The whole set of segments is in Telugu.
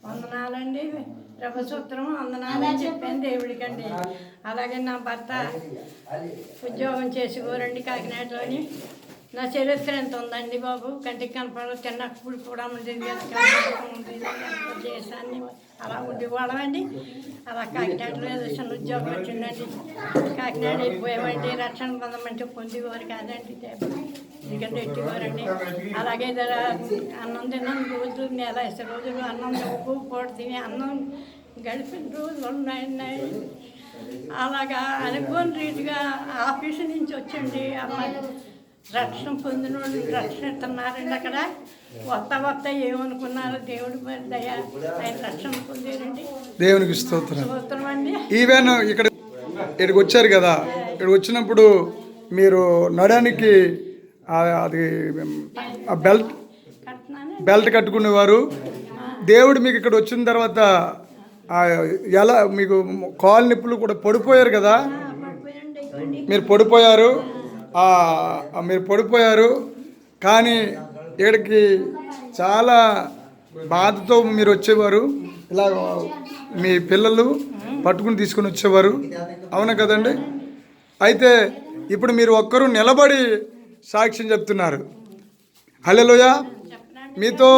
వందనాలండి. ప్రభసూత్రం వందనాలని చెప్పాను దేవుడికండి. అలాగే నా భర్త ఉద్యోగం చేసుకోరండి కాకినాడలోని. నా చరిత్ర ఎంత ఉందండి బాబు, కంటికి కనపడ చిన్నప్పుడు కూడా ఉండేది దేశాన్ని అలా ఉండేవాళ్ళమండి. అలా కాకినాడలో ఏదో చిన్న ఉద్యోగం వచ్చిందండి. కాకినాడ వెళ్ళిపోయామండి. రక్షణ పొందమంటే పొందేవారు కాదండి, ఎందుకంటే ఎట్టేవారండి. అలాగే అన్నం తిన్నాను రోజులు, నెల 10 రోజులు అన్నం ఉప్పు పూట తిని అన్నం గడిపిన రోజులు ఉన్నాయి. అలాగా అనుకోని రీతిగా ఆఫీసు నుంచి వచ్చండి అమ్మాయి రక్షణ పొందిన వాళ్ళు రక్షణ ఇస్తున్నారండి. అక్కడ వత్త ఏమనుకున్నారు, దేవుడి మరి దయ, ఆయన రక్షణ పొందారండి. దేవునికి స్తోత్రం అండి. ఈవెన్ ఇక్కడికి వచ్చారు కదా, ఇక్కడికి వచ్చినప్పుడు మీరు నడానికి అది బెల్ట్ కట్టుకునేవారు. దేవుడు మీకు ఇక్కడ వచ్చిన తర్వాత ఎలా మీకు కాలు నొప్పులు కూడా పడిపోయారు కదా, మీరు పడిపోయారు. కానీ ఇక్కడికి చాలా బాధతో మీరు వచ్చేవారు. ఇలా మీ పిల్లలు పట్టుకుని తీసుకుని వచ్చేవారు, అవునా కదండి? అయితే ఇప్పుడు మీరు ఒక్కరు నిలబడి సాక్ష్యం చెప్తున్నారు. హల్లెలూయా. మీతో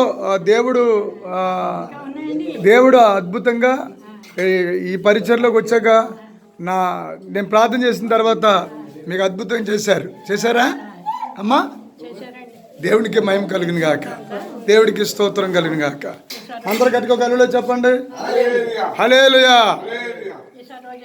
దేవుడు అద్భుతంగా ఈ పరిచర్లోకి వచ్చాక నేను ప్రార్థన చేసిన తర్వాత మీకు అద్భుతం చేశారా అమ్మా? దేవునికి మహిమ కలిగిన గాక, దేవుడికి స్తోత్రం కలిగిన గాక. అందరు గట్టిగా హల్లెలూయా చెప్పండి. హల్లెలూయా.